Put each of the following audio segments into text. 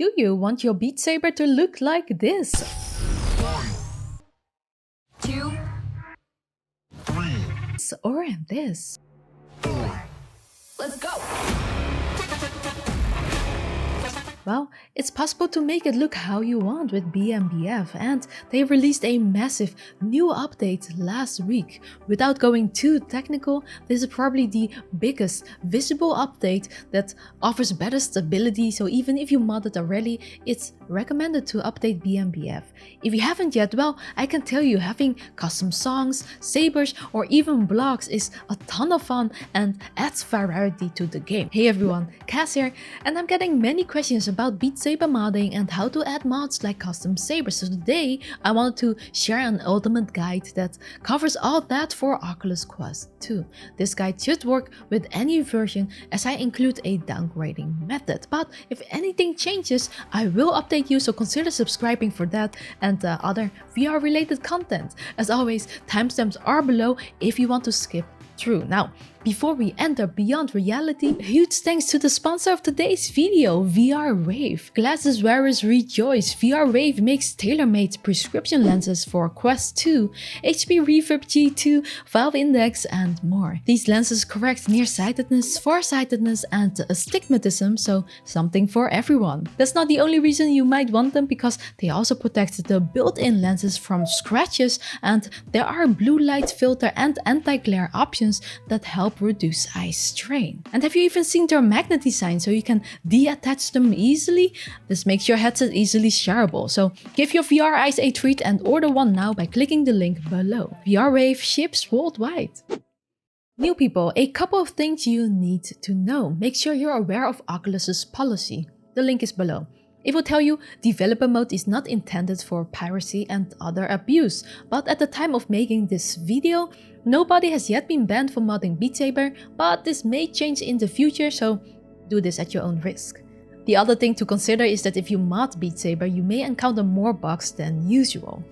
Do you want your Beat Saber to look like this? 2, 3, Or this? 4. Let's go! Well, it's possible to make it look how you want with BNBF, and they released a massive new update last week. Without going too technical, this is probably the biggest visible update that offers better stability, so even if you modded already, it's recommended to update BNBF. If you haven't yet, well, I can tell you having custom songs, sabers, or even blocks is a ton of fun and adds variety to the game. Hey everyone, Cass here, and I'm getting many questions about Beat Saber modding and how to add mods like custom sabers. So today I wanted to share an ultimate guide that covers all that for Oculus Quest 2. This guide should work with any version as I include a downgrading method, but if anything changes I will update you, so consider subscribing for that and other VR related content. As always, timestamps are below if you want to skip through. Now, before we enter beyond reality, huge thanks to the sponsor of today's video, VR Wave. Glasses wearers rejoice. VR Wave makes tailor-made prescription lenses for Quest 2, HP Reverb G2, Valve Index, and more. These lenses correct nearsightedness, farsightedness, and astigmatism, so something for everyone. That's not the only reason you might want them, because they also protect the built-in lenses from scratches, and there are blue light filter and anti-glare options that help reduce eye strain. And have you even seen their magnet design, so you can detach them easily? This makes your headset easily shareable, so give your VR eyes a treat and order one now by clicking the link below. VR Wave ships worldwide. New people, a couple of things you need to know. Make sure you're aware of Oculus's policy. The link is below. It will tell you developer mode is not intended for piracy and other abuse, but at the time of making this video, nobody has yet been banned for modding Beat Saber, but this may change in the future, so do this at your own risk. The other thing to consider is that if you mod Beat Saber, you may encounter more bugs than usual.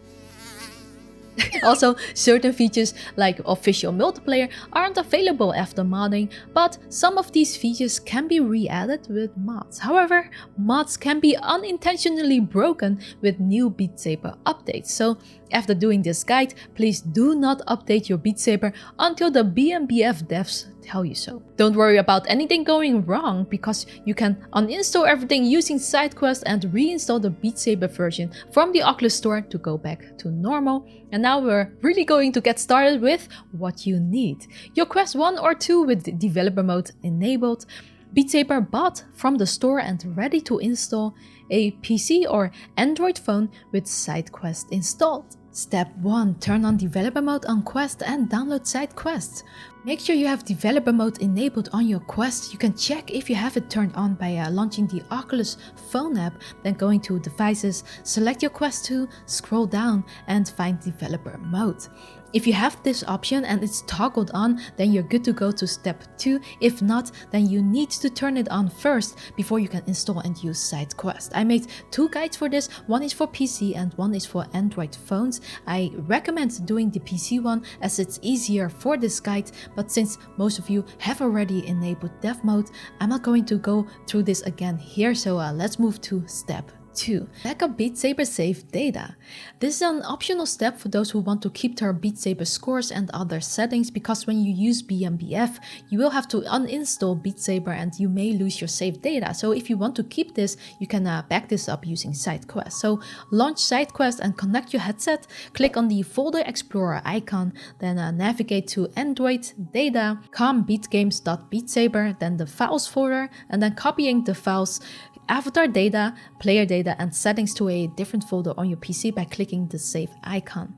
Also, certain features like official multiplayer aren't available after modding, but some of these features can be re-added with mods. However, mods can be unintentionally broken with new Beat Saber updates, so after doing this guide, please do not update your Beat Saber until the BNBF devs tell you so. Don't worry about anything going wrong, because you can uninstall everything using SideQuest and reinstall the Beat Saber version from the Oculus Store to go back to normal. And now we're really going to get started with what you need. Your Quest 1 or 2 with developer mode enabled, Beat Saber bought from the store and ready to install, a PC or Android phone with SideQuest installed. Step 1. Turn on developer mode on Quest and download SideQuest. Make sure you have developer mode enabled on your Quest. You can check if you have it turned on by launching the Oculus phone app, then going to devices, select your Quest 2, scroll down and find developer mode. If you have this option and it's toggled on, then you're good to go to step 2. If not, then you need to turn it on first before you can install and use SideQuest. I made two guides for this. One is for PC and one is for Android phones. I recommend doing the PC one as it's easier for this guide, but since most of you have already enabled dev mode, I'm not going to go through this again here, so let's move to step 2. Backup Beat Saber save data. This is an optional step for those who want to keep their Beat Saber scores and other settings, because when you use BNBF, you will have to uninstall Beat Saber and you may lose your saved data. So if you want to keep this, you can back this up using SideQuest. So launch SideQuest and connect your headset, click on the folder explorer icon, then navigate to Android, data, com.beatgames.beatsaber, then the files folder, and then copying the files, avatar data, player data, and settings to a different folder on your PC by clicking the save icon.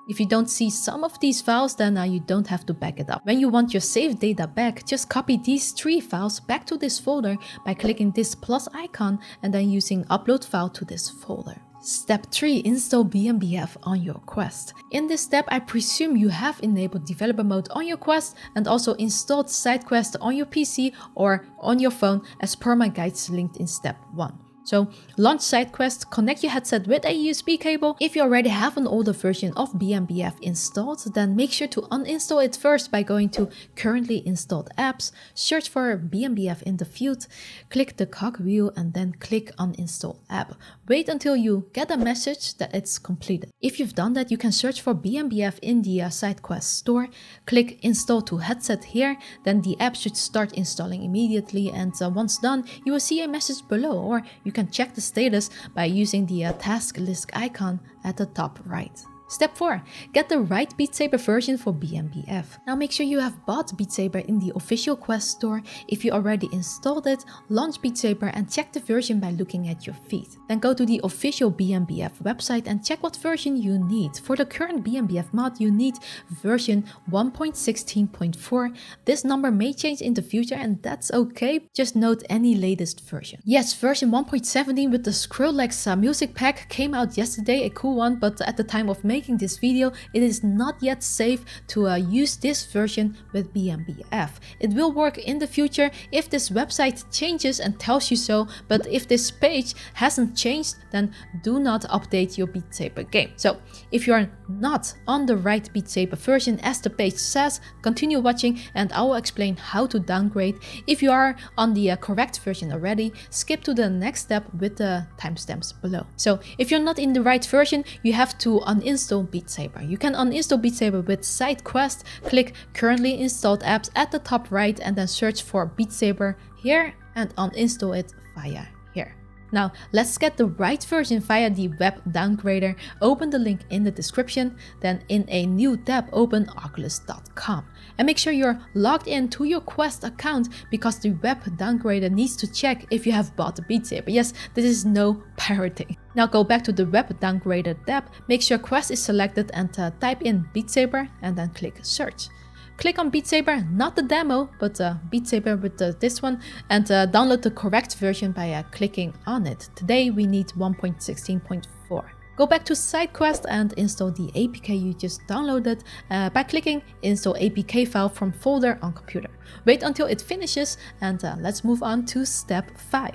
If you don't see some of these files, then you don't have to back it up. When you want your saved data back, just copy these 3 files back to this folder by clicking this plus icon and then using upload file to this folder. Step 3. Install BNBF on your Quest. In this step, I presume you have enabled developer mode on your Quest and also installed SideQuest on your PC or on your phone as per my guides linked in step 1. So launch SideQuest, connect your headset with a USB cable. If you already have an older version of BNBF installed, then make sure to uninstall it first by going to currently installed apps, search for BNBF in the field, click the cogwheel and then click uninstall app. Wait until you get a message that it's completed. If you've done that, you can search for BNBF in the SideQuest store, click install to headset here, then the app should start installing immediately, and once done, you will see a message below, or you can check the status by using the task list icon at the top right. Step 4. Get the right Beat Saber version for BNBF. Now make sure you have bought Beat Saber in the official Quest store. If you already installed it, launch Beat Saber and check the version by looking at your feed. Then go to the official BNBF website and check what version you need. For the current BNBF mod, you need version 1.16.4. This number may change in the future and that's okay. Just note any latest version. Yes, version 1.17 with the Skrillex music pack came out yesterday, a cool one, but at the time of making this video, it is not yet safe to use this version with BNBF. It will work in the future if this website changes and tells you so, but if this page hasn't changed, then do not update your Beat Saber game. So if you are not on the right Beat Saber version as the page says, continue watching and I will explain how to downgrade. If you are on the correct version already, skip to the next step with the timestamps below. So if you're not in the right version, you have to uninstall Beat Saber. You can uninstall Beat Saber with SideQuest, click currently installed apps at the top right and then search for Beat Saber here and uninstall it via here. Now let's get the right version via the web downgrader. Open the link in the description, then in a new tab open oculus.com and make sure you're logged in to your Quest account because the web downgrader needs to check if you have bought the Beat Saber. Yes, this is no pirating. Now go back to the web downgrader tab, make sure Quest is selected and type in Beat Saber and then click search. Click on Beat Saber, not the demo, but Beat Saber with this one, and download the correct version by clicking on it. Today we need 1.16.4. Go back to SideQuest and install the APK you just downloaded by clicking install APK file from folder on computer. Wait until it finishes and let's move on to step 5.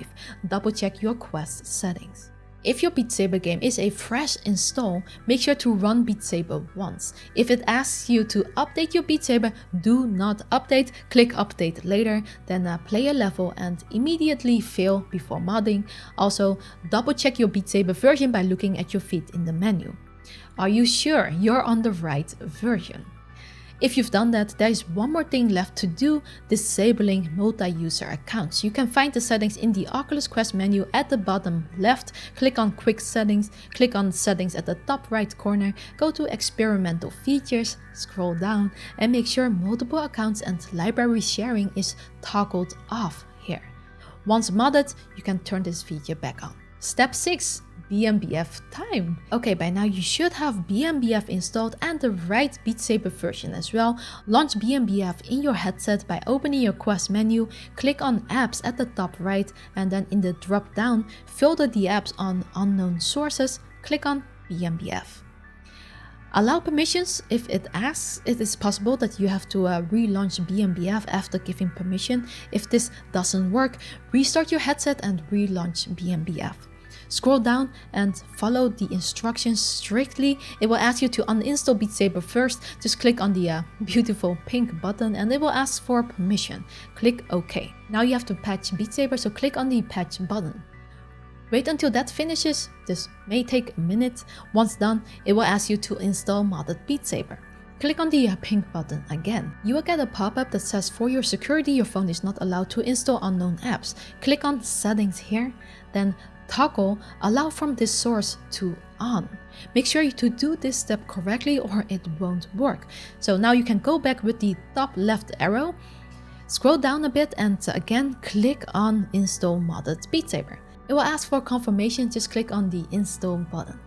Double check your Quest settings. If your Beat Saber game is a fresh install, make sure to run Beat Saber once. If it asks you to update your Beat Saber, do not update, click update later, then play a level and immediately fail before modding. Also, double check your Beat Saber version by looking at your feed in the menu. Are you sure you're on the right version? If you've done that, there is one more thing left to do, disabling multi-user accounts. You can find the settings in the Oculus Quest menu at the bottom left, click on quick settings, click on settings at the top right corner, go to experimental features, scroll down and make sure multiple accounts and library sharing is toggled off here. Once modded, you can turn this feature back on. Step 6. BNBF time. Okay, by now you should have BNBF installed and the right Beat Saber version as well. Launch BNBF in your headset by opening your Quest menu, click on apps at the top right and then in the drop down, filter the apps on unknown sources, click on BNBF. Allow permissions if it asks. It is possible that you have to relaunch BNBF after giving permission. If this doesn't work, restart your headset and relaunch BNBF. Scroll down and follow the instructions strictly. It will ask you to uninstall Beat Saber first. Just click on the beautiful pink button and it will ask for permission. Click OK. Now you have to patch Beat Saber, so click on the patch button. Wait until that finishes. This may take a minute. Once done, it will ask you to install modded Beat Saber. Click on the pink button again. You will get a pop-up that says for your security, your phone is not allowed to install unknown apps. Click on settings here, then toggle allow from this source to on. Make sure to do this step correctly or it won't work. So now you can go back with the top left arrow, scroll down a bit and again click on install modded Beat Saber. It will ask for confirmation, just click on the install button.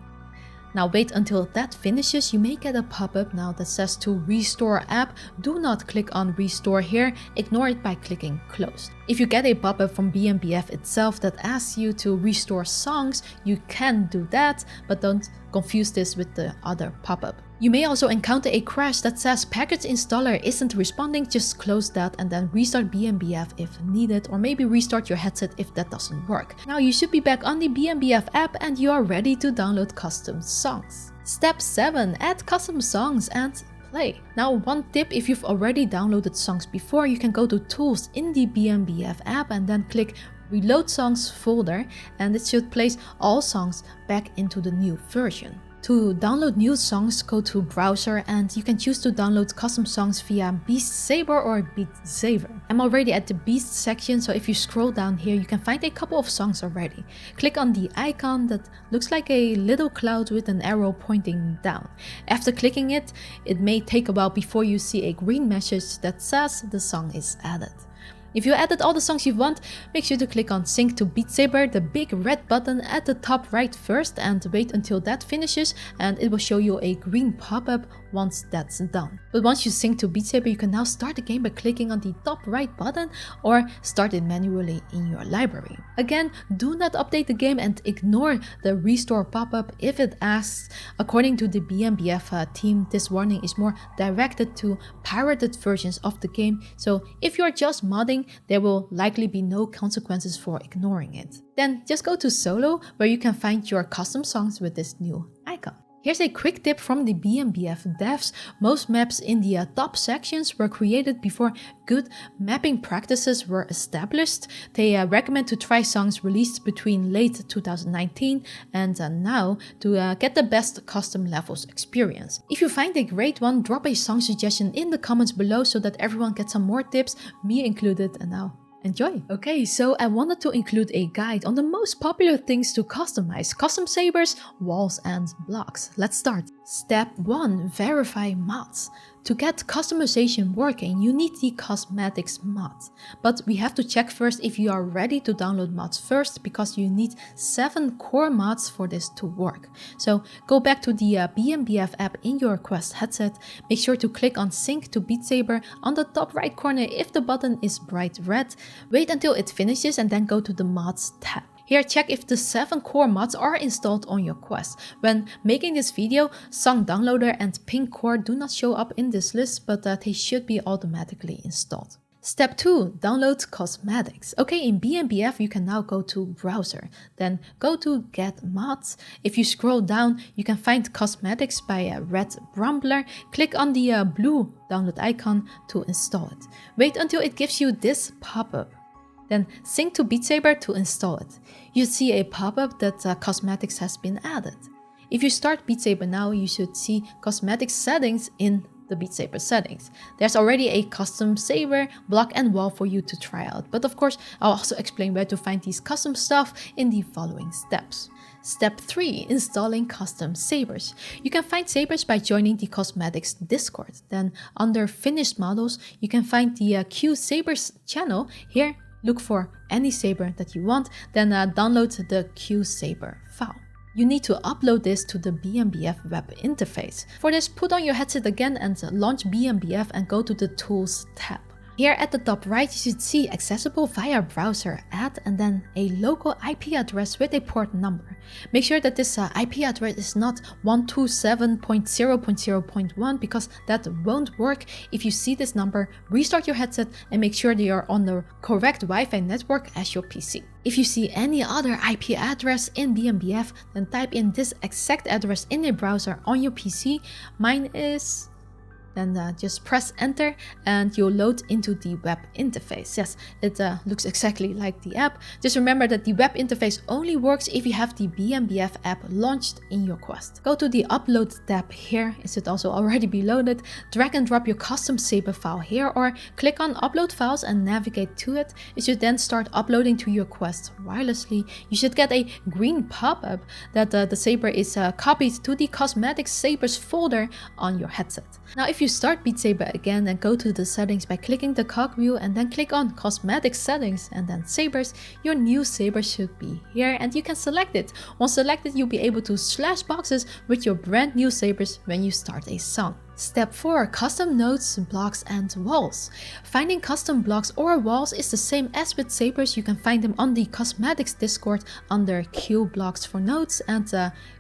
Now wait until that finishes. You may get a pop-up now that says to restore app. Do not click on restore here, ignore it by clicking close. If you get a pop-up from BNBF itself that asks you to restore songs, you can do that, but don't confuse this with the other pop-up. You may also encounter a crash that says package installer isn't responding. Just close that and then restart BMBF if needed, or maybe restart your headset if that doesn't work. Now you should be back on the BMBF app and you are ready to download custom songs. Step 7. Add custom songs and play. Now one tip, if you've already downloaded songs before, you can go to Tools in the BMBF app and then click Reload Songs folder, and it should place all songs back into the new version. To download new songs, go to browser and you can choose to download custom songs via Beast Saber or Beat Saber. I'm already at the Beast section, so if you scroll down here you can find a couple of songs already. Click on the icon that looks like a little cloud with an arrow pointing down. After clicking it, it may take a while before you see a green message that says the song is added. If you added all the songs you want, make sure to click on Sync to Beat Saber, the big red button at the top right first, and wait until that finishes, and it will show you a green pop-up once that's done. But once you sync to Beat Saber, you can now start the game by clicking on the top right button or start it manually in your library. Again, do not update the game and ignore the restore pop-up if it asks. According to the BMBF team, this warning is more directed to pirated versions of the game, so if you're just modding, there will likely be no consequences for ignoring it. Then just go to solo, where you can find your custom songs with this new icon. Here's a quick tip from the BMBF devs. Most maps in the top sections were created before good mapping practices were established. They recommend to try songs released between late 2019 and now to get the best custom levels experience. If you find a great one, drop a song suggestion in the comments below so that everyone gets some more tips, me included, and now enjoy! Okay, so I wanted to include a guide on the most popular things to customize custom sabers, walls, and blocks. Let's start. Step 1. Verify mods. To get customization working, you need the cosmetics mod. But we have to check first if you are ready to download mods first, because you need 7 core mods for this to work. So go back to the BMBF app in your Quest headset. Make sure to click on Sync to Beat Saber on the top right corner if the button is bright red. Wait until it finishes and then go to the Mods tab. Here, check if the 7 core mods are installed on your Quest. When making this video, Song Downloader and Pink Core do not show up in this list, but they should be automatically installed. Step 2. Download cosmetics. Okay, in BMBF you can now go to Browser, then go to Get Mods. If you scroll down, you can find cosmetics by Red Brumbler. Click on the blue download icon to install it. Wait until it gives you this pop-up. Then sync to Beat Saber to install it. You see a pop-up that cosmetics has been added. If you start Beat Saber now, you should see cosmetics settings in the Beat Saber settings. There's already a custom saber, block and wall for you to try out. But of course, I'll also explain where to find these custom stuff in the following steps. Step 3. Installing custom sabers. You can find sabers by joining the Cosmetics Discord. Then under Finished Models, you can find the Q Sabers channel. Here, look for any saber that you want, then download the Q Saber file. You need to upload this to the BMBF web interface. For this, put on your headset again and launch BMBF and go to the Tools tab. Here at the top right, you should see accessible via browser add and then a local IP address with a port number. Make sure that this IP address is not 127.0.0.1 because that won't work. If you see this number, restart your headset and make sure that you're on the correct Wi-Fi network as your PC. If you see any other IP address in BMBF, then type in this exact address in a browser on your PC. Mine is... Then just press enter and you'll load into the web interface. Yes, it looks exactly like the app. Just remember that the web interface only works if you have the BMBF app launched in your Quest. Go to the upload tab here. It should also already be loaded. Drag and drop your custom saber file here or click on upload files and navigate to it. It should then start uploading to your Quest wirelessly. You should get a green pop-up that the saber is copied to the cosmetics sabers folder on your headset. Now if you start Beat Saber again and go to the settings by clicking the cogwheel and then click on cosmetic settings and then sabers, your new saber should be here and you can select it. Once selected, you'll be able to slash boxes with your brand new sabers when you start a song. Step 4. Custom nodes, blocks and walls. Finding custom blocks or walls is the same as with sabers. You can find them on the cosmetics Discord under Q blocks for nodes and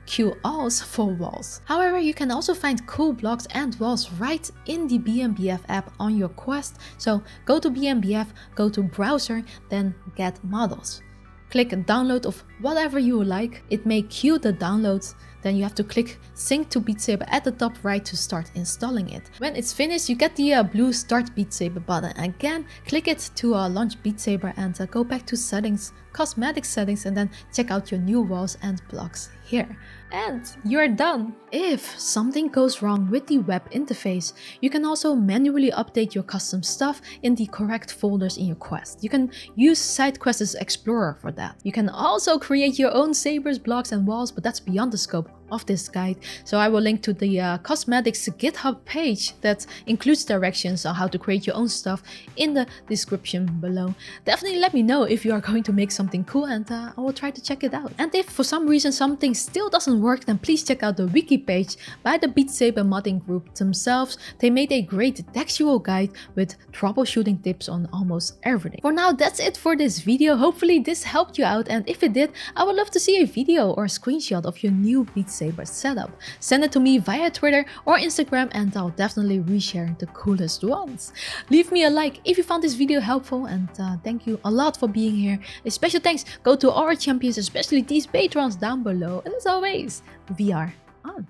Q alls for walls. However, you can also find cool blocks and walls right in the BNBF app on your quest. So go to BNBF, go to browser, then get models. Click download of whatever you like. It may queue the download. Then you have to click sync to Beat Saber at the top right to start installing it. When it's finished, you get the blue start Beat Saber button. Again, click it to launch Beat Saber and go back to settings, cosmetic settings, and then check out your new walls and blocks here. And you're done! If something goes wrong with the web interface, you can also manually update your custom stuff in the correct folders in your quest. You can use SideQuest's Explorer for that. You can also create your own sabers, blocks and walls, but that's beyond the scope of this guide. So I will link to the cosmetics GitHub page that includes directions on how to create your own stuff in the description below. Definitely let me know if you are going to make something cool, and I will try to check it out. And if for some reason something still doesn't work, then please check out the wiki page by the Beat Saber modding group themselves. They made a great textual guide with troubleshooting tips on almost everything. For now, that's it for this video. Hopefully this helped you out, and if it did, I would love to see a video or a screenshot of your new Beat Saber setup. Send it to me via Twitter or Instagram, and I'll definitely reshare the coolest ones. Leave me a like if you found this video helpful, and thank you a lot for being here. A special thanks go to our champions, especially these patrons down below, and as always, VR on.